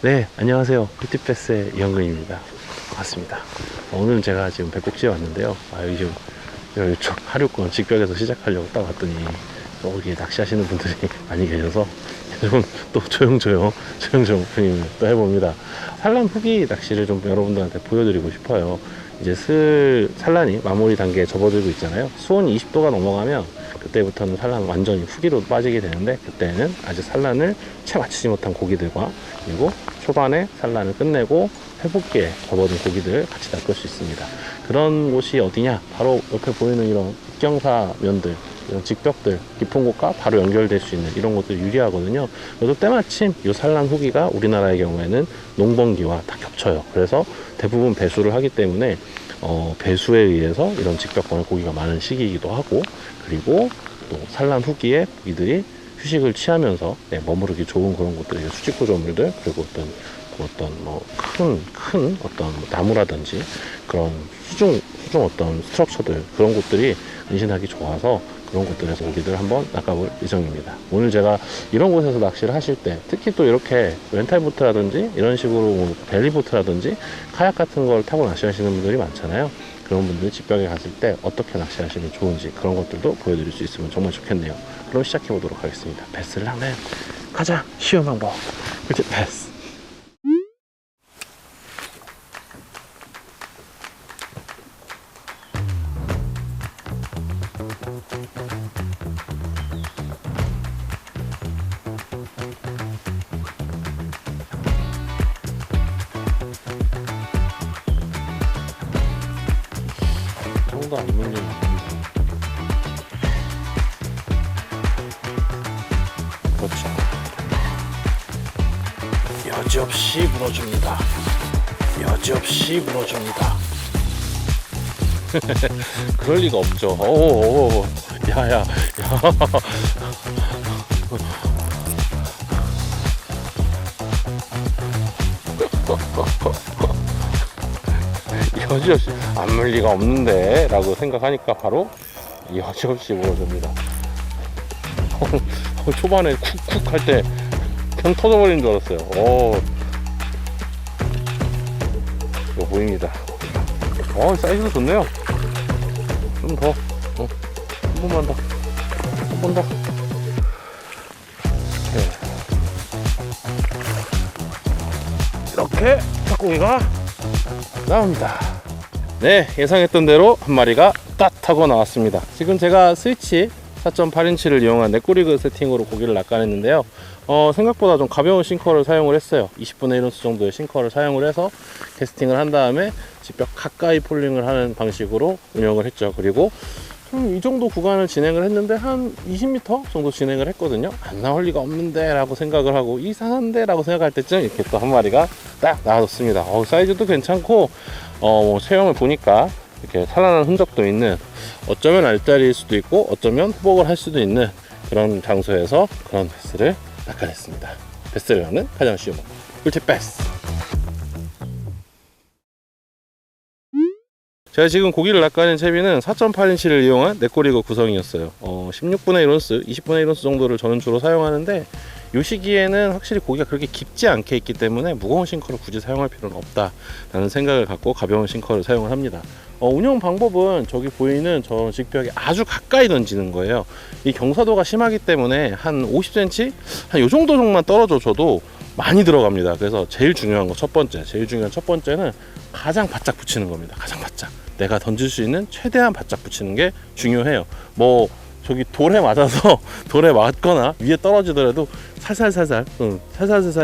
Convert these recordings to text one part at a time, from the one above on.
네, 안녕하세요. 꿀팁패스의 이현근입니다. 반갑습니다. 오늘은 제가 지금 백곡지에 왔는데요. 여기 지금 이쪽 하류권 직벽에서 시작하려고 딱 왔더니 여기 낚시하시는 분들이 많이 계셔서 좀 또 조용조용 오프닝을 또 해봅니다. 산란 후기 낚시를 좀 여러분들한테 보여드리고 싶어요. 이제 산란이 마무리 단계에 접어들고 있잖아요. 수온이 20도가 넘어가면 그때부터는 산란 완전히 후기로 빠지게 되는데, 그때는 아직 산란을 채 마치지 못한 고기들과 그리고 초반에 산란을 끝내고 회복기에 접어든 고기들을 같이 낚을 수 있습니다. 그런 곳이 어디냐? 바로 옆에 보이는 이런 입경사면들, 이런 직벽들, 깊은 곳과 바로 연결될 수 있는 이런 곳들이 유리하거든요. 그래서 때마침 이 산란 후기가 우리나라의 경우에는 농번기와 다 겹쳐요. 그래서 대부분 배수를 하기 때문에 배수에 의해서 이런 직벽권의 고기가 많은 시기이기도 하고, 그리고 또 산란 후기에 이들이 휴식을 취하면서 머무르기 좋은 그런 곳들이 수직 구조물들, 그리고 어떤 큰 어떤 나무라든지 그런 수중 어떤 스트럭처들, 그런 곳들이 은신하기 좋아서 그런 곳들에서 고기들 한번 낚아볼 예정입니다. 오늘 제가 이런 곳에서 낚시를 하실 때, 특히 또 이렇게 렌탈보트라든지 이런 식으로 벨리보트라든지 카약 같은 걸 타고 낚시하시는 분들이 많잖아요. 그런 분들이 직벽에 갔을 때 어떻게 낚시하시면 좋은지 그런 것들도 보여드릴 수 있으면 정말 좋겠네요. 그럼 시작해 보도록 하겠습니다. 베스를 하면 가장 쉬운 방법, 그치? 베스. 정도 안 물리면 그렇죠. 여지없이 물어줍니다. 여지없이 물어줍니다. 그럴 리가 없죠. 오, 야야. 여지없이 안 물 리가 없는데 라고 생각하니까 바로 여지없이 물어줍니다. 초반에 쿡쿡 할 때 평 터져버린 줄 알았어요. 이거 보입니다. 사이즈도 좋네요. 좀 더, 한 번만 더, 한 번 더. 이렇게 닭고기가 나옵니다. 네, 예상했던 대로 한 마리가 딱 하고 나왔습니다. 지금 제가 스위치 4.8인치를 이용한 넷꼬리그 세팅으로 고기를 낚아냈는데요. 생각보다 좀 가벼운 싱커를 사용을 했어요. 20분의 1온스 정도의 싱커를 사용을 해서 캐스팅을 한 다음에 직벽 가까이 폴링을 하는 방식으로 운영을 했죠. 그리고 이 정도 구간을 진행을 했는데 한 20m 정도 진행을 했거든요. 안 나올 리가 없는데 라고 생각을 하고, 이상한데 라고 생각할 때쯤 이렇게 또 한 마리가 딱 나와줬습니다. 사이즈도 괜찮고, 체형을 보니까 이렇게 산란한 흔적도 있는, 어쩌면 알짜리일 수도 있고 어쩌면 후복을 할 수도 있는 그런 장소에서 그런 베스를 낚아냈습니다. 베스를 하는 가장 쉬운 방법, 꿀팁 베스. 제가 지금 고기를 낚아낸 채비는 4.8인치를 이용한 넷꼬리그 구성이었어요. 16분의 1온스, 20분의 1온스 정도를 저는 주로 사용하는데, 이 시기에는 확실히 고기가 그렇게 깊지 않게 있기 때문에 무거운 싱커를 굳이 사용할 필요는 없다라는 생각을 갖고 가벼운 싱커를 사용을 합니다. 운영 방법은 저기 보이는 저 직벽에 아주 가까이 던지는 거예요. 이 경사도가 심하기 때문에 한 50cm? 한 요 정도 정도만 떨어져 줘도 많이 들어갑니다. 그래서 제일 중요한 거 첫 번째는 가장 바짝 붙이는 겁니다. 가장 바짝. 내가 던질 수 있는 최대한 바짝 붙이는 게 중요해요. 저기 돌에 맞아서 돌에 맞거나 위에 떨어지더라도 살살살살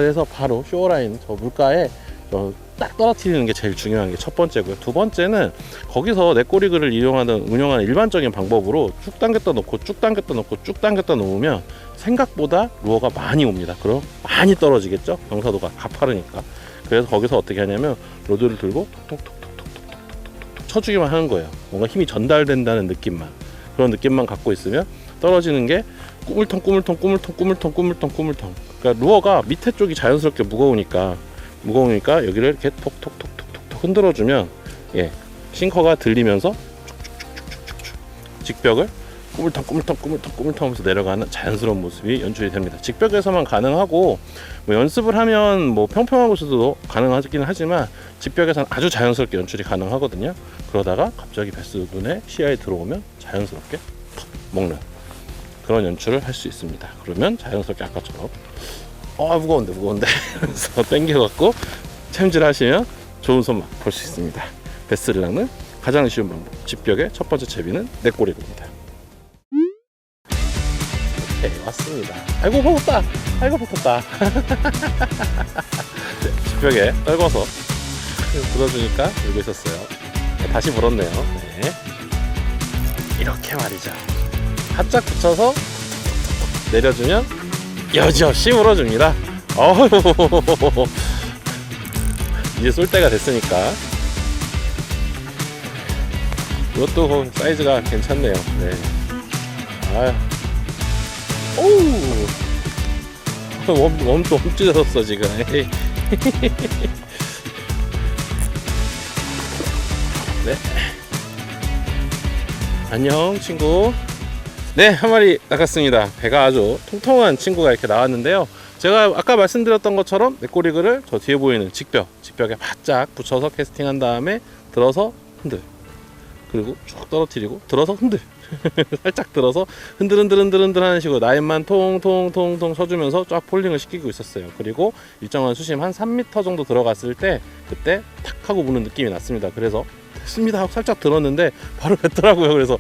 해서 바로 쇼어라인 저 물가에 딱 떨어뜨리는 게 제일 중요한 게 첫 번째고요. 두 번째는 거기서 넷꼬리그를 운영하는 일반적인 방법으로 쭉 당겼다 놓고 놓으면 생각보다 루어가 많이 옵니다. 그럼 많이 떨어지겠죠? 경사도가 가파르니까. 그래서 거기서 어떻게 하냐면 로드를 들고 톡톡톡톡톡톡 쳐주기만 하는 거예요. 뭔가 힘이 전달된다는 느낌만, 그런 느낌만 갖고 있으면 떨어지는 게 꾸물텅. 그러니까 루어가 밑에 쪽이 자연스럽게 무거우니까 여기를 이렇게 톡톡톡톡톡 흔들어주면 싱커가 들리면서 직벽을 꾸물탕 하면서 내려가는 자연스러운 모습이 연출이 됩니다. 직벽에서만 가능하고 뭐 연습을 하면 뭐 평평한 곳에서도 가능하긴 하지만 직벽에서는 아주 자연스럽게 연출이 가능하거든요. 그러다가 갑자기 베스 눈에 시야에 들어오면 자연스럽게 턱 먹는 그런 연출을 할 수 있습니다. 그러면 자연스럽게 아까처럼 무거운데 그래서 당겨갖고 챔질 하시면 좋은 손맛 볼 수 있습니다. 베스를 낚는 가장 쉬운 방법, 직벽의 첫 번째 채비는 내꼬리입니다. 네, 왔습니다. 아이고 먹었다. 네, 직벽에 떨궈서 물어주니까 여기 있었어요. 네, 다시 물었네요. 네. 이렇게 말이죠. 바짝 붙여서 내려주면 여지없이 물어줍니다. 이제 쏠 때가 됐으니까 이것도 사이즈가 괜찮네요. 네. 웜도 찢어졌어 지금. 네. 안녕 친구. 네, 한 마리 낚았습니다. 배가 아주 통통한 친구가 이렇게 나왔는데요. 제가 아까 말씀드렸던 것처럼 내꼬리글을 저 뒤에 보이는 직벽에 바짝 붙여서 캐스팅한 다음에 들어서 흔들, 그리고 쭉 떨어뜨리고 들어서 흔들 살짝 들어서 흔들 하는 식으로 라인만 통통통통 쳐주면서 쫙 폴링을 시키고 있었어요. 그리고 일정한 수심 한 3m 정도 들어갔을 때 그때 탁 하고 무는 느낌이 났습니다. 그래서 됐습니다 하고 살짝 들었는데 바로 뱉더라고요. 그래서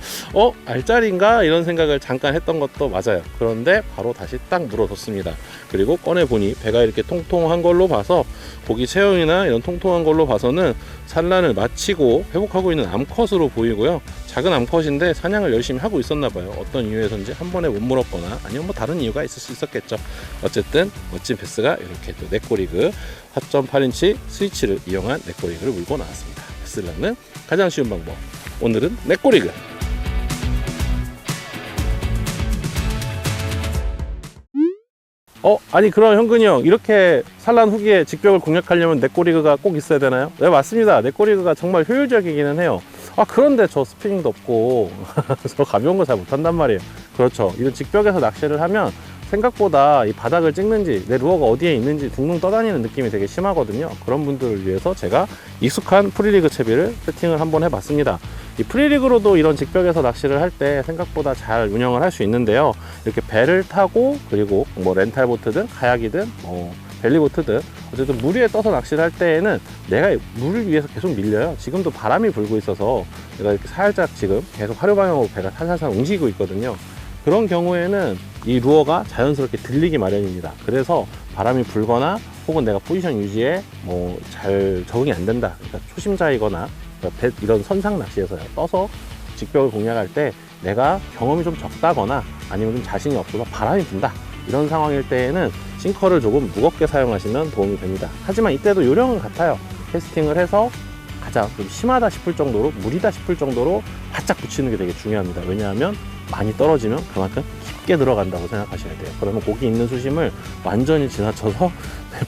알짜리인가 이런 생각을 잠깐 했던 것도 맞아요. 그런데 바로 다시 딱 물어뒀습니다. 그리고 꺼내보니 배가 이렇게 통통한 걸로 봐서 고기 체형이나 이런 통통한 걸로 봐서는 산란을 마치고 회복하고 있는 암컷으로 보이고요. 작은 암컷인데 사냥을 열심히 하고 있었나 봐요. 어떤 이유에서인지 한 번에 못 물었거나 아니면 뭐 다른 이유가 있을 수 있었겠죠. 어쨌든 멋진 베스가 이렇게 또 내꼬리그 4.8인치 스위치를 이용한 내꼬리그를 물고 나왔습니다. 베스를 낚는 가장 쉬운 방법, 오늘은 내꼬리그. 아니 그럼 현근이 형, 이렇게 산란 후기에 직벽을 공략하려면 내꼬리그가 꼭 있어야 되나요? 네, 맞습니다. 내꼬리그가 정말 효율적이기는 해요. 그런데 저 스피닝도 없고 저 가벼운 거 잘 못한단 말이에요. 그렇죠. 이런 직벽에서 낚시를 하면 생각보다 이 바닥을 찍는지 내 루어가 어디에 있는지 둥둥 떠다니는 느낌이 되게 심하거든요. 그런 분들을 위해서 제가 익숙한 프리리그 채비를 세팅을 한번 해봤습니다. 이 프리리그로도 이런 직벽에서 낚시를 할 때 생각보다 잘 운영을 할 수 있는데요. 이렇게 배를 타고 그리고 뭐 렌탈보트든 카약이든 벨리보트든 어쨌든 물 위에 떠서 낚시를 할 때에는 내가 물을 위에서 계속 밀려요. 지금도 바람이 불고 있어서 내가 이렇게 살짝 지금 계속 화료 방향으로 배가 살살 움직이고 있거든요. 그런 경우에는 이 루어가 자연스럽게 들리기 마련입니다. 그래서 바람이 불거나 혹은 내가 포지션 유지에 잘 적응이 안 된다, 그러니까 초심자이거나 이런 선상 낚시에서요, 떠서 직벽을 공략할 때 내가 경험이 좀 적다거나 아니면 좀 자신이 없어서 바람이 분다, 이런 상황일 때에는 싱커를 조금 무겁게 사용하시면 도움이 됩니다. 하지만 이때도 요령은 같아요. 캐스팅을 해서 가장 좀 심하다 싶을 정도로, 무리다 싶을 정도로 바짝 붙이는 게 되게 중요합니다. 왜냐하면 많이 떨어지면 그만큼 깊게 들어간다고 생각하셔야 돼요. 그러면 고기 있는 수심을 완전히 지나쳐서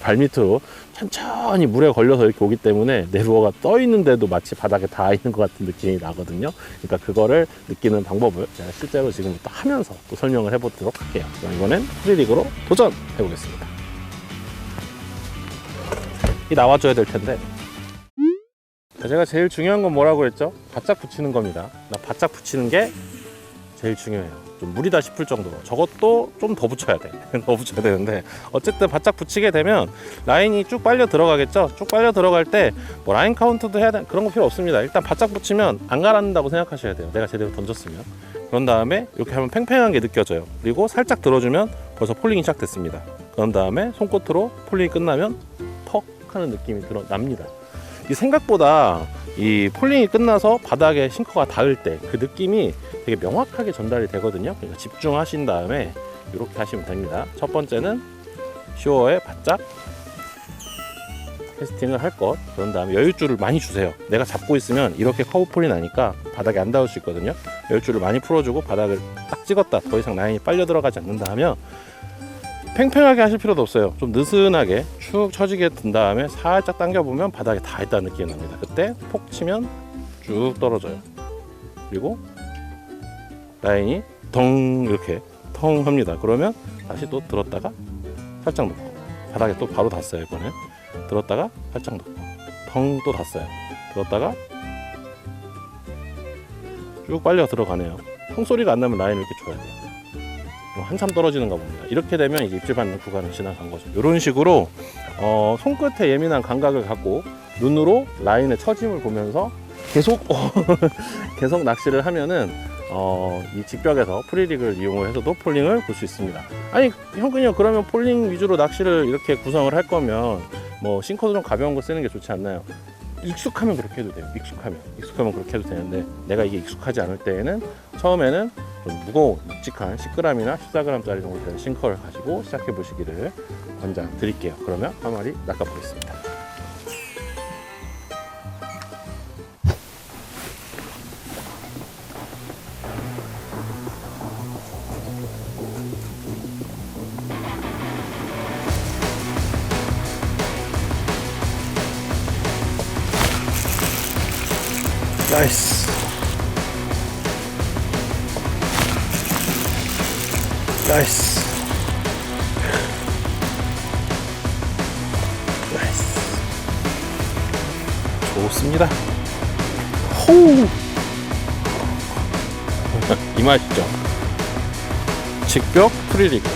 발밑으로 천천히 물에 걸려서 이렇게 오기 때문에 내 루어가 떠 있는데도 마치 바닥에 닿아 있는 것 같은 느낌이 나거든요. 그러니까 그거를 느끼는 방법을 제가 실제로 지금부터 하면서 또 설명을 해보도록 할게요. 그럼 이번엔 프리리그로 도전해 보겠습니다. 이 나와줘야 될 텐데, 제가 제일 중요한 건 뭐라고 했죠? 바짝 붙이는 겁니다. 바짝 붙이는 게 제일 중요해요. 좀 무리다 싶을 정도로. 저것도 좀 더 붙여야 돼. 더 붙여야 되는데, 어쨌든 바짝 붙이게 되면 라인이 쭉 빨려 들어가겠죠. 쭉 빨려 들어갈 때 뭐 라인 카운트도 해야 돼, 그런 거 필요 없습니다. 일단 바짝 붙이면 안 가라앉는다고 생각하셔야 돼요. 내가 제대로 던졌으면. 그런 다음에 이렇게 하면 팽팽한 게 느껴져요. 그리고 살짝 들어주면 벌써 폴링이 시작됐습니다. 그런 다음에 손끝으로 폴링이 끝나면 턱 하는 느낌이 납니다. 이 생각보다 이 폴링이 끝나서 바닥에 싱커가 닿을 때 그 느낌이 되게 명확하게 전달이 되거든요. 그러니까 집중하신 다음에 이렇게 하시면 됩니다. 첫 번째는 쇼어에 바짝 캐스팅을 할 것, 그런 다음에 여유줄을 많이 주세요. 내가 잡고 있으면 이렇게 커브 폴이 나니까 바닥에 안 닿을 수 있거든요. 여유줄을 많이 풀어주고 바닥을 딱 찍었다, 더 이상 라인이 빨려 들어가지 않는다 하면 팽팽하게 하실 필요도 없어요. 좀 느슨하게 축 처지게 든 다음에 살짝 당겨보면 바닥에 다 있다는 느낌이 납니다. 그때 폭 치면 쭉 떨어져요. 그리고 라인이 덩 이렇게 텅 합니다. 그러면 다시 또 들었다가 살짝 놓고, 바닥에 또 바로 닿았어요. 이번에 들었다가 살짝 놓고 텅 또 닿았어요. 들었다가 쭉 빨려 들어가네요. 통 소리가 안 나면 라인을 이렇게 줘야 돼요. 한참 떨어지는가 봅니다. 이렇게 되면 이제 입질 받는 구간을 지나간 거죠. 이런 식으로 손끝에 예민한 감각을 갖고 눈으로 라인의 처짐을 보면서 계속 계속 낚시를 하면은 이 직벽에서 프리릭을 이용을 해서도 폴링을 볼 수 있습니다. 아니 형근이요, 그러면 폴링 위주로 낚시를 이렇게 구성을 할 거면 뭐 싱커도 좀 가벼운 거 쓰는 게 좋지 않나요? 익숙하면 그렇게 해도 돼요. 익숙하면 그렇게 해도 되는데, 내가 이게 익숙하지 않을 때에는 처음에는 좀 무거운 묵직한 10g이나 14g짜리 정도 되는 싱커를 가지고 시작해 보시기를 권장드릴게요. 그러면 한 마리 낚아 보겠습니다. 나이스. 나이스. 나이스. 좋습니다. 호우. 이 맛이죠. 직벽 프리리그.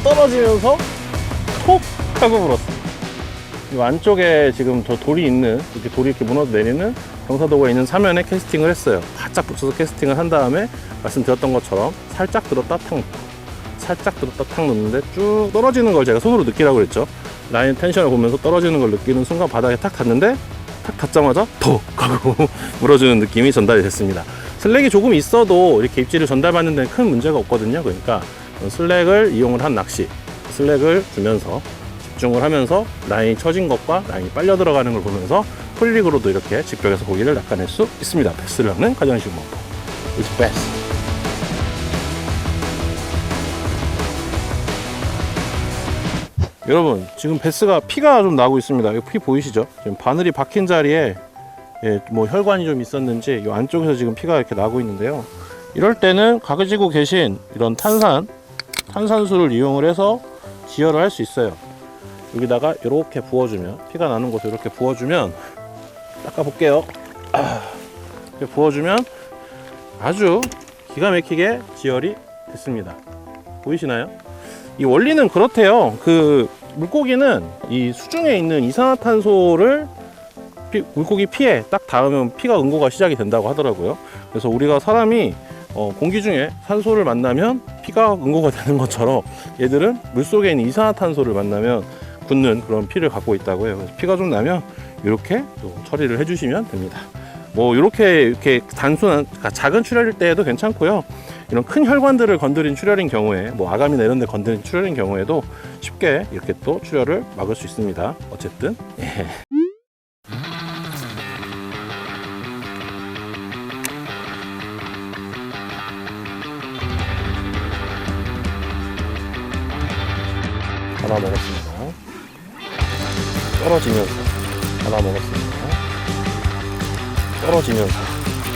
떨어지면서 톡 하고 불었습니다. 이 안쪽에 지금 저 돌이 있는, 이렇게 돌이 이렇게 무너져 내리는 경사도가 있는 사면에 캐스팅을 했어요. 바짝 붙여서 캐스팅을 한 다음에 말씀드렸던 것처럼 살짝 들었다 탁 놓고, 살짝 들었다 탁 놓는데 쭉 떨어지는 걸 제가 손으로 느끼라고 그랬죠. 라인 텐션을 보면서 떨어지는 걸 느끼는 순간 바닥에 탁 닿는데, 탁 닿자마자 톡 하고 물어주는 느낌이 전달이 됐습니다. 슬랙이 조금 있어도 이렇게 입질을 전달받는 데는 큰 문제가 없거든요. 그러니까 슬랙을 이용을 한 낚시, 슬랙을 주면서 집중을 하면서 라인이 처진 것과 라인이 빨려 들어가는 걸 보면서 프리릭으로도 이렇게 직벽에서 고기를 낚아낼 수 있습니다. 베스를 하는 가장 쉬운 방법. It's best. 여러분, 지금 베스가 피가 좀 나고 있습니다. 이 피 보이시죠? 지금 바늘이 박힌 자리에 뭐 혈관이 좀 있었는지 이 안쪽에서 지금 피가 이렇게 나고 있는데요. 이럴 때는 가지고 계신 이런 탄산수를 이용을 해서 지혈을 할 수 있어요. 여기다가 이렇게 부어주면, 피가 나는 곳에 이렇게 부어주면, 닦아볼게요. 이렇게 부어주면 아주 기가 막히게 지혈이 됐습니다. 보이시나요? 이 원리는 그렇대요. 그 물고기는 이 수중에 있는 이산화탄소를 물고기 피에 딱 닿으면 피가 응고가 시작이 된다고 하더라고요. 그래서 우리가 사람이 공기 중에 산소를 만나면 피가 응고가 되는 것처럼 얘들은 물속에 있는 이산화탄소를 만나면 굳는 그런 피를 갖고 있다고 해요. 그래서 피가 좀 나면 이렇게 또 처리를 해주시면 됩니다. 뭐 이렇게 단순한, 그러니까 작은 출혈일 때에도 괜찮고요. 이런 큰 혈관들을 건드린 출혈인 경우에, 뭐 아감이나 이런 데 건드린 출혈인 경우에도 쉽게 이렇게 또 출혈을 막을 수 있습니다. 어쨌든 예. 하나 먹었습니다. 떨어지면서 하나 먹었습니다. 떨어지면서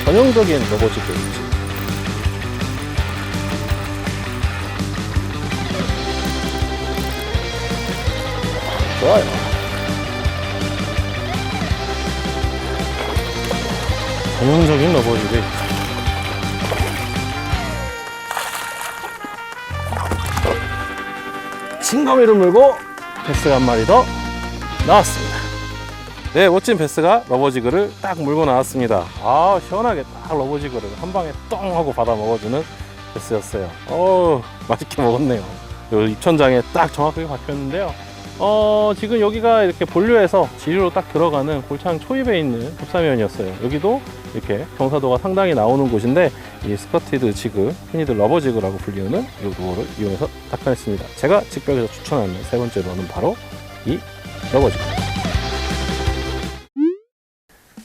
전형적인 러버지 게임이지. 좋아요. 전형적인 러버지 게임. 징거미를 물고 베스가 한 마리 더 나왔습니다. 네, 멋진 베스가 러버지그를 딱 물고 나왔습니다. 아, 시원하게 딱 러버지그를 한 방에 똥 하고 받아 먹어주는 베스였어요. 맛있게 먹었네요. 요 입천장에 딱 정확하게 박혔는데요. 지금 여기가 이렇게 본류에서 지류로 딱 들어가는 골창 초입에 있는 흡사면이었어요. 여기도 이렇게 경사도가 상당히 나오는 곳인데, 이 스커티드 지그, 흔히들 러버지그라고 불리우는 이 도어를 이용해서 낚아냈습니다. 제가 직벽에서 추천하는 세 번째 루어는 바로 이 러버지그입니다.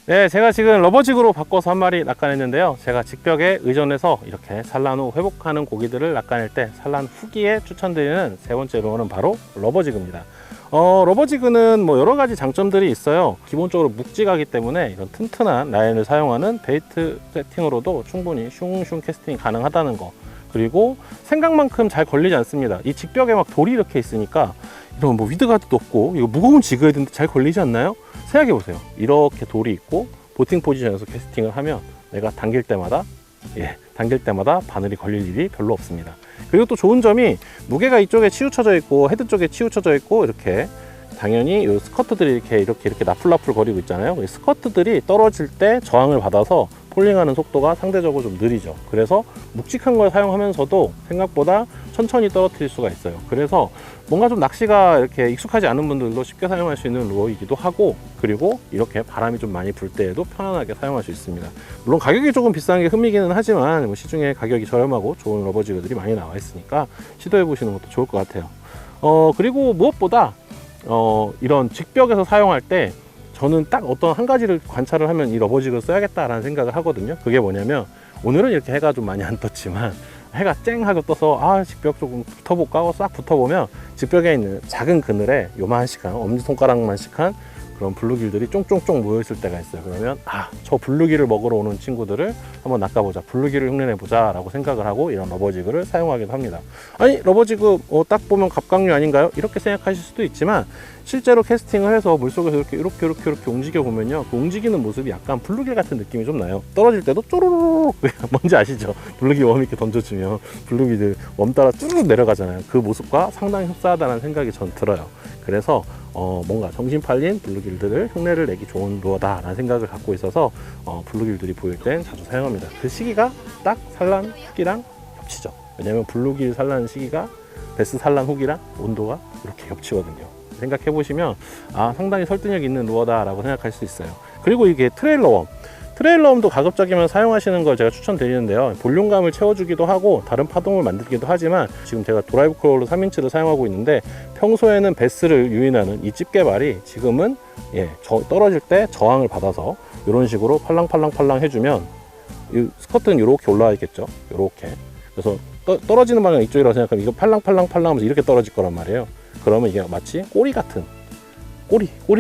네, 제가 지금 러버지그로 바꿔서 한 마리 낚아냈는데요. 제가 직벽에 의존해서 이렇게 산란 후 회복하는 고기들을 낚아낼 때 산란 후기에 추천드리는 세 번째 루어는 바로 러버지그입니다. 러버지그는 뭐 여러 가지 장점들이 있어요. 기본적으로 묵직하기 때문에 이런 튼튼한 라인을 사용하는 베이트 세팅으로도 충분히 슝슝 캐스팅이 가능하다는 거. 그리고 생각만큼 잘 걸리지 않습니다. 이 직벽에 막 돌이 이렇게 있으니까 이런 뭐 위드가드도 없고 이거 무거운 지그헤드인데 잘 걸리지 않나요? 생각해 보세요. 이렇게 돌이 있고 보팅 포지션에서 캐스팅을 하면 내가 당길 때마다 바늘이 걸릴 일이 별로 없습니다. 그리고 또 좋은 점이 무게가 이쪽에 치우쳐져 있고 헤드 쪽에 치우쳐져 있고 이렇게 당연히 이 스커트들이 이렇게 나풀나풀 거리고 있잖아요. 이 스커트들이 떨어질 때 저항을 받아서 폴링하는 속도가 상대적으로 좀 느리죠. 그래서 묵직한 걸 사용하면서도 생각보다 천천히 떨어뜨릴 수가 있어요. 그래서 뭔가 좀 낚시가 이렇게 익숙하지 않은 분들도 쉽게 사용할 수 있는 루어이기도 하고, 그리고 이렇게 바람이 좀 많이 불 때에도 편안하게 사용할 수 있습니다. 물론 가격이 조금 비싼 게 흠이기는 하지만 뭐 시중에 가격이 저렴하고 좋은 러버지그들이 많이 나와 있으니까 시도해 보시는 것도 좋을 것 같아요. 그리고 무엇보다 이런 직벽에서 사용할 때 저는 딱 어떤 한 가지를 관찰을 하면 이 러버지그를 써야겠다라는 생각을 하거든요. 그게 뭐냐면, 오늘은 이렇게 해가 좀 많이 안 떴지만 해가 쨍 하고 떠서 직벽 조금 붙어볼까 하고 싹 붙어보면 직벽에 있는 작은 그늘에 요만한 엄지손가락만씩한 그런 블루길들이 쫑쫑쫑 모여있을 때가 있어요. 그러면 저 블루길을 먹으러 오는 친구들을 한번 낚아보자, 블루길을 흉내내보자 라고 생각을 하고 이런 러버지그를 사용하기도 합니다. 아니, 러버지그 딱 보면 갑각류 아닌가요? 이렇게 생각하실 수도 있지만, 실제로 캐스팅을 해서 물속에서 이렇게 움직여 보면요, 그 움직이는 모습이 약간 블루길 같은 느낌이 좀 나요. 떨어질 때도 쪼르르륵, 뭔지 아시죠? 블루길 웜 이렇게 던져주면 블루길들 웜 따라 쭈르륵 내려가잖아요. 그 모습과 상당히 흡사하다는 생각이 전 들어요. 그래서 뭔가 정신 팔린 블루길들을 흉내를 내기 좋은 루어다 라는 생각을 갖고 있어서 블루길들이 보일 땐 자주 사용합니다. 그 시기가 딱 산란 후기랑 겹치죠. 왜냐면 블루길 산란 시기가 베스 산란 후기랑 온도가 이렇게 겹치거든요. 생각해 보시면 상당히 설득력 있는 루어다 라고 생각할 수 있어요. 그리고 이게 트레일러웜도 가급적이면 사용하시는 걸 제가 추천드리는데요. 볼륨감을 채워주기도 하고 다른 파동을 만들기도 하지만, 지금 제가 드라이브 크롤러 3인치를 사용하고 있는데, 평소에는 베스를 유인하는 이 집게발이 지금은 떨어질 때 저항을 받아서 이런 식으로 팔랑팔랑 해주면, 이 스커트는 이렇게 올라와 있겠죠. 이렇게. 그래서 떨어지는 방향 이쪽이라고 생각하면 이거 팔랑팔랑 하면서 이렇게 떨어질 거란 말이에요. 그러면 이게 마치 꼬리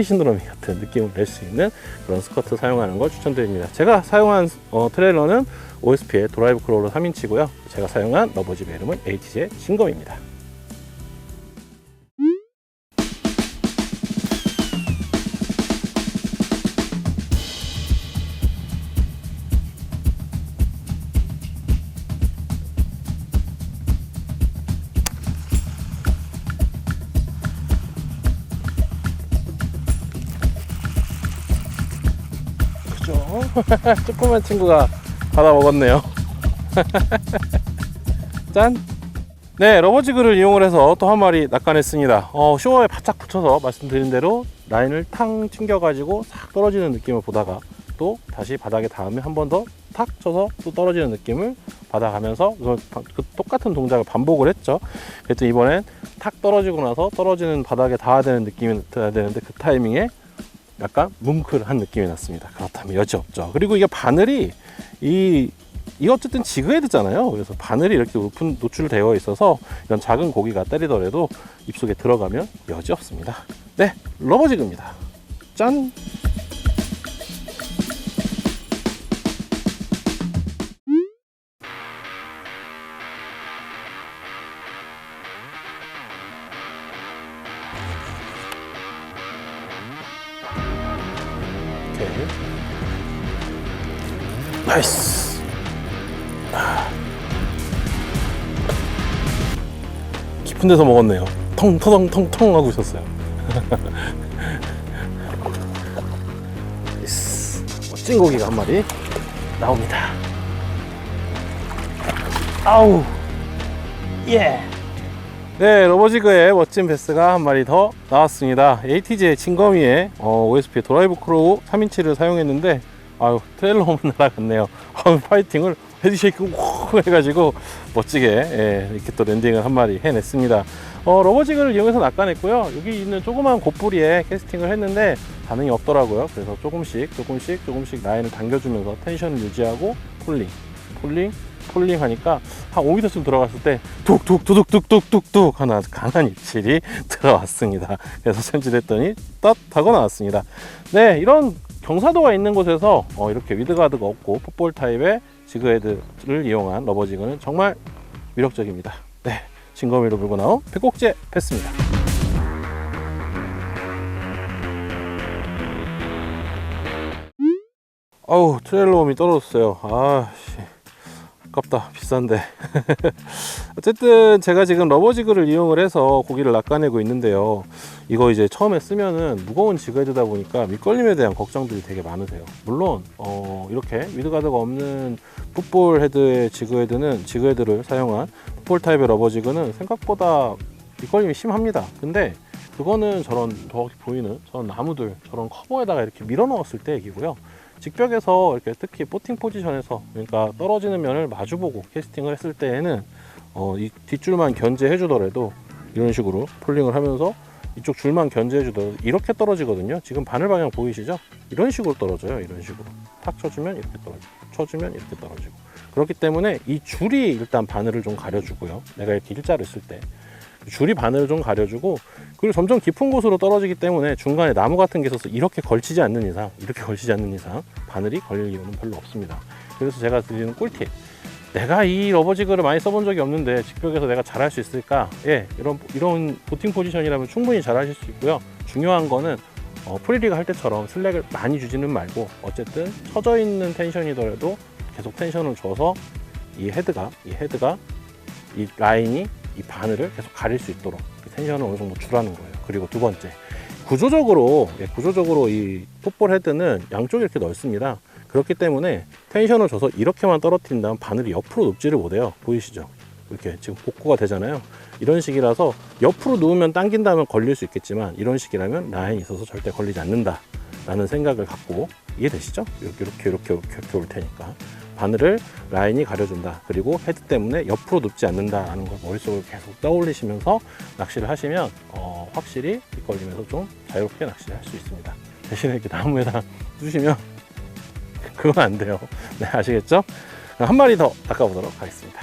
신드롬이 같은 느낌을 낼 수 있는 그런 스커트 사용하는 걸 추천드립니다. 제가 사용한 트레일러는 OSP의 드라이브 크롤러 3인치고요. 제가 사용한 러버지그의 이름은 ATJ 진검입니다. 조그만 친구가 받아 먹었네요. 짠! 네, 러버지그를 이용을 해서 또 한 마리 낚아냈습니다. 쇼어에 바짝 붙여서 말씀드린 대로 라인을 탕 튕겨가지고 싹 떨어지는 느낌을 보다가, 또 다시 바닥에 닿으면 한 번 더 탁 쳐서 또 떨어지는 느낌을 받아가면서 그 똑같은 동작을 반복을 했죠. 그랬더니 이번엔 탁 떨어지고 나서 떨어지는 바닥에 닿아야 되는 느낌이 들어야 되는데, 그 타이밍에 약간 뭉클한 느낌이 났습니다. 그렇다면 여지없죠. 그리고 이게 바늘이 이 어쨌든 지그헤드잖아요. 그래서 바늘이 이렇게 높은 노출되어 있어서 이런 작은 고기가 때리더라도 입속에 들어가면 여지없습니다. 네, 러버지그입니다. 짠! 나이스. 깊은 데서 먹었네요. 텅텅텅텅 하고 있었어요. 멋진 고기가 한 마리 나옵니다. 아우, 예. 네, 러버지그의 멋진 베스가 한 마리 더 나왔습니다. ATJ 진거미의 OSP 드라이브 크로우 3인치를 사용했는데, 트레일러 없는 날아갔네요. 파이팅을 헤드쉐이크 해가지고 멋지게 이렇게 또 랜딩을 한 마리 해냈습니다. 러버지그를 이용해서 낚아냈고요. 여기 있는 조그만 곱부리에 캐스팅을 했는데 반응이 없더라고요. 그래서 조금씩 라인을 당겨주면서 텐션을 유지하고 폴링, 폴링 하니까 한 5m쯤 들어갔을 때 툭툭툭툭툭툭툭 하나 강한 입질이 들어왔습니다. 그래서 챔질했더니 떳 하고 나왔습니다. 네, 이런 경사도가 있는 곳에서 이렇게 위드가드가 없고 풋볼 타입의 지그헤드를 이용한 러버지그는 정말 위력적입니다. 네, 징거미로 물고 나온 백곡제 패스입니다. 어우, 트레일러홈이 떨어졌어요. 아씨, 아깝다. 비싼데. 어쨌든 제가 지금 러버지그를 이용을 해서 고기를 낚아내고 있는데요. 이거 이제 처음에 쓰면은 무거운 지그헤드다 보니까 밑걸림에 대한 걱정들이 되게 많으세요. 물론 이렇게 위드가드가 없는 풋볼 헤드의 지그헤드를 사용한 풋볼 타입의 러버지그는 생각보다 밑걸림이 심합니다. 근데 그거는 저런 저기 보이는 저런 나무들, 저런 커버에다가 이렇게 밀어 넣었을 때 얘기고요. 직벽에서 이렇게 특히 포팅 포지션에서, 그러니까 떨어지는 면을 마주보고 캐스팅을 했을 때에는 이 뒷줄만 견제해 주더라도 이런 식으로 폴링을 하면서 이쪽 줄만 견제해 주더라도 이렇게 떨어지거든요. 지금 바늘 방향 보이시죠? 이런 식으로 떨어져요. 이런 식으로 탁 쳐주면 이렇게 떨어지고, 쳐주면 이렇게 떨어지고. 그렇기 때문에 이 줄이 일단 바늘을 좀 가려주고요. 내가 이렇게 일자를 쓸 때 줄이 바늘을 좀 가려주고, 그리고 점점 깊은 곳으로 떨어지기 때문에 중간에 나무 같은 게 있어서 이렇게 걸치지 않는 이상 바늘이 걸릴 이유는 별로 없습니다. 그래서 제가 드리는 꿀팁, 내가 이 러버지그를 많이 써본 적이 없는데 직벽에서 내가 잘할 수 있을까? 예, 이런 보팅 포지션이라면 충분히 잘하실 수 있고요. 중요한 거는 프리리그 할 때처럼 슬랙을 많이 주지는 말고, 어쨌든 쳐져 있는 텐션이더라도 계속 텐션을 줘서 이 헤드가 이 라인이 이 바늘을 계속 가릴 수 있도록 텐션을 어느 정도 주라는 거예요. 그리고 두 번째, 구조적으로 이 풋볼 헤드는 양쪽에 이렇게 넓습니다. 그렇기 때문에 텐션을 줘서 이렇게만 떨어뜨린다면 바늘이 옆으로 눕지를 못해요. 보이시죠? 이렇게 지금 복구가 되잖아요. 이런 식이라서 옆으로 누우면 당긴다면 걸릴 수 있겠지만, 이런 식이라면 라인이 있어서 절대 걸리지 않는다 라는 생각을 갖고, 이해되시죠? 이렇게 올 테니까 바늘을 라인이 가려준다, 그리고 헤드 때문에 옆으로 눕지 않는다라는 걸 머릿속으로 계속 떠올리시면서 낚시를 하시면 확실히 빗걸림에서 좀 자유롭게 낚시를 할 수 있습니다. 대신에 이렇게 나무에다 두시면 그건 안 돼요. 네, 아시겠죠? 한 마리 더 낚아보도록 하겠습니다.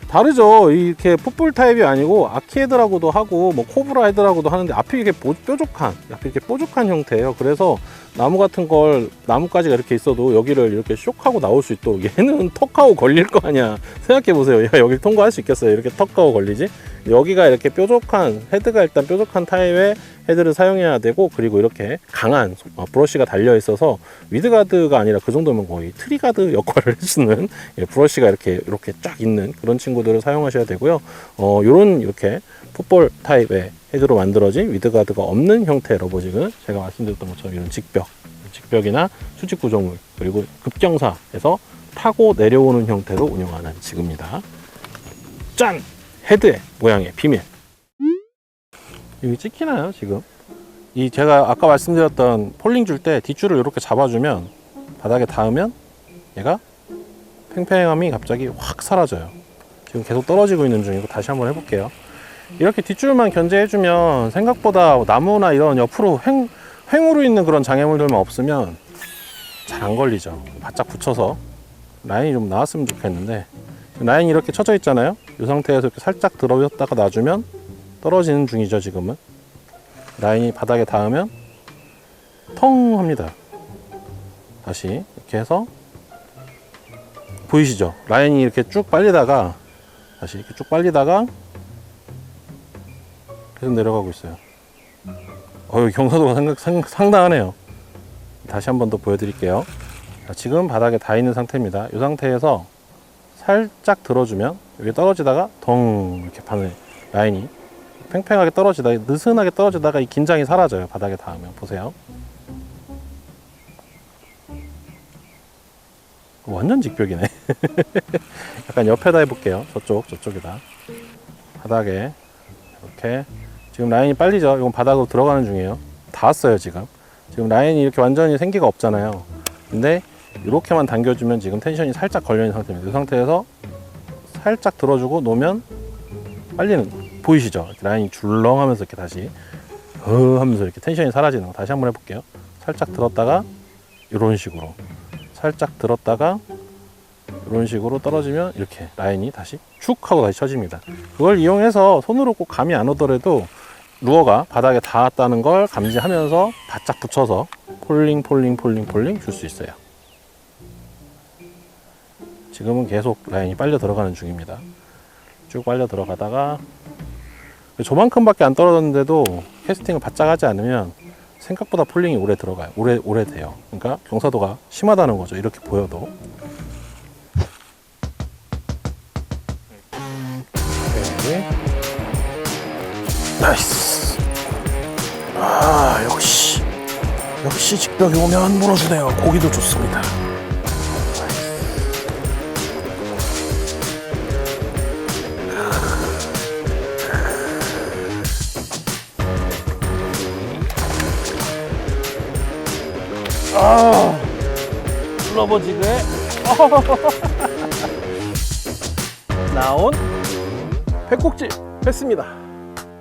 다르죠. 이렇게 풋볼 타입이 아니고 아키 헤드라고도 하고 뭐 코브라 헤드라고도 하는데 앞이 이렇게 뾰족한 형태예요. 그래서 나무 같은 걸, 나무가지가 이렇게 있어도 여기를 이렇게 쇽하고 나올 수 있도록, 얘는 턱하고 걸릴 거 아니야. 생각해 보세요. 얘가 여기를 통과할 수 있겠어요? 이렇게 턱하고 걸리지? 여기가 이렇게 헤드가 일단 뾰족한 타입의 헤드를 사용해야 되고, 그리고 이렇게 강한 브러쉬가 달려 있어서 위드가드가 아니라 그 정도면 거의 트리가드 역할을 해주는, 브러쉬가 이렇게 쫙 있는 그런 친구들을 사용하셔야 되고요. 이렇게 풋볼 타입의 헤드로 만들어진 위드가드가 없는 형태의 러버지그는 제가 말씀드렸던 것처럼 이런 직벽이나 수직 구조물, 그리고 급경사에서 타고 내려오는 형태로 운영하는 지그입니다. 짠! 헤드의 모양의 비밀. 여기 찍히나요 지금? 제가 아까 말씀드렸던 폴링 줄 때 뒷줄을 이렇게 잡아주면, 바닥에 닿으면 얘가 팽팽함이 갑자기 확 사라져요. 지금 계속 떨어지고 있는 중이고, 다시 한번 해볼게요. 이렇게 뒷줄만 견제해주면 생각보다 나무나 이런 옆으로 횡으로 있는 그런 장애물들만 없으면 잘 안 걸리죠. 바짝 붙여서 라인이 좀 나왔으면 좋겠는데, 라인이 이렇게 쳐져 있잖아요. 이 상태에서 이렇게 살짝 들어갔다가 놔주면 떨어지는 중이죠. 지금은 라인이 바닥에 닿으면 텅 합니다. 다시 이렇게 해서, 보이시죠? 라인이 이렇게 쭉 빨리다가 다시 이렇게 쭉 빨리다가 계속 내려가고 있어요. 경사도가 상당하네요. 다시 한 번 더 보여드릴게요. 자, 지금 바닥에 닿아 있는 상태입니다. 이 상태에서 살짝 들어주면 여기 떨어지다가 덩 이렇게 바늘 라인이 팽팽하게 떨어지다가 느슨하게 떨어지다가 이 긴장이 사라져요. 바닥에 닿으면. 보세요. 완전 직벽이네. 약간 옆에다 해볼게요. 저쪽에다. 바닥에 이렇게 지금 라인이 빨리죠. 이건 바닥으로 들어가는 중이에요. 닿았어요. 지금 라인이 이렇게 완전히 생기가 없잖아요. 근데 이렇게만 당겨주면 지금 텐션이 살짝 걸려있는 상태입니다. 이 상태에서 살짝 들어주고 놓으면 빨리는, 보이시죠? 라인이 줄렁하면서 이렇게 다시 하면서 이렇게 텐션이 사라지는 거 다시 한번 해볼게요. 살짝 들었다가 이런 식으로 살짝 들었다가 이런 식으로 떨어지면 이렇게 라인이 다시 축 하고 다시 쳐집니다. 그걸 이용해서 손으로 꼭 감이 안 오더라도 루어가 바닥에 닿았다는 걸 감지하면서 바짝 붙여서 폴링 줄 수 있어요. 지금은 계속 라인이 빨려 들어가는 중입니다. 쭉 빨려 들어가다가 저만큼밖에 안 떨어졌는데도 캐스팅을 바짝 하지 않으면 생각보다 폴링이 오래 들어가요. 오래 돼요. 그러니까 경사도가 심하다는 거죠. 이렇게 보여도. 네. 나이스. 아, 역시 직벽이 오면 물어주네요. 고기도 좋습니다. 아, 러버지그에 나온 백곡지 뺐습니다.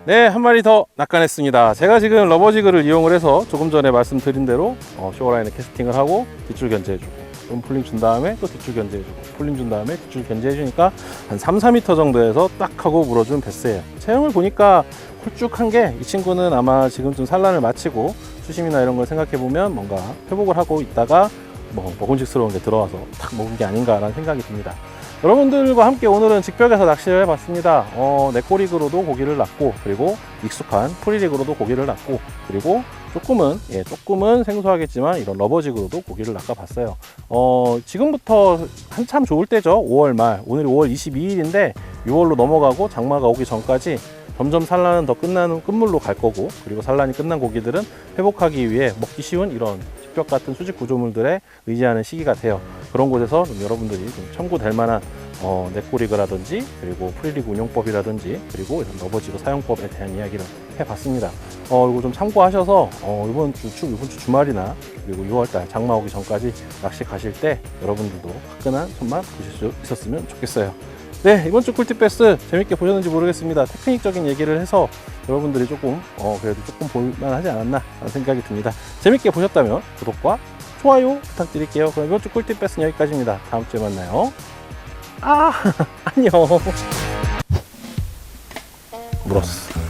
네, 한 마리 더 낚아냈습니다. 제가 지금 러버지그를 이용을 해서 조금 전에 말씀드린 대로 쇼어라인에 캐스팅을 하고 뒷줄 견제해주고 좀 폴링 준 다음에 또 뒷줄 견제해주고 폴링 준 다음에 뒷줄 견제해주니까 한 3-4m 정도에서 딱 하고 물어준 베스예요. 체형을 보니까 홀쭉한 게 이 친구는 아마 지금쯤 산란을 마치고 수심이나 이런 걸 생각해보면 뭔가 회복을 하고 있다가 먹음직스러운 게 들어와서 탁 먹은 게 아닌가라는 생각이 듭니다. 여러분들과 함께 오늘은 직벽에서 낚시를 해봤습니다. 네꼬리그로도 고기를 낚고, 그리고 익숙한 프리리그로도 고기를 낚고, 그리고 조금은 생소하겠지만 이런 러버지그로도 고기를 낚아봤어요. 지금부터 한참 좋을 때죠. 5월 말, 오늘이 5월 22일인데 6월로 넘어가고 장마가 오기 전까지 점점 산란은 더 끝물로 갈 거고, 그리고 산란이 끝난 고기들은 회복하기 위해 먹기 쉬운 이런 직벽 같은 수직 구조물들에 의지하는 시기가 돼요. 그런 곳에서 좀 여러분들이 좀 참고될 만한 네꼬리그라든지, 그리고 프리리그 운용법이라든지, 그리고 이런 러버지그 사용법에 대한 이야기를 해봤습니다. 이거 좀 참고하셔서 이번 주 주말이나 그리고 6월달 장마 오기 전까지 낚시 가실 때 여러분들도 화끈한 손맛 보실 수 있었으면 좋겠어요. 네, 이번 주 꿀팁 베스 재밌게 보셨는지 모르겠습니다. 테크닉적인 얘기를 해서 여러분들이 그래도 조금 볼만하지 않았나 하는 생각이 듭니다. 재밌게 보셨다면 구독과 좋아요 부탁드릴게요. 그럼 이번 주 꿀팁 베스는 여기까지입니다. 다음 주에 만나요. 안녕. 물었어.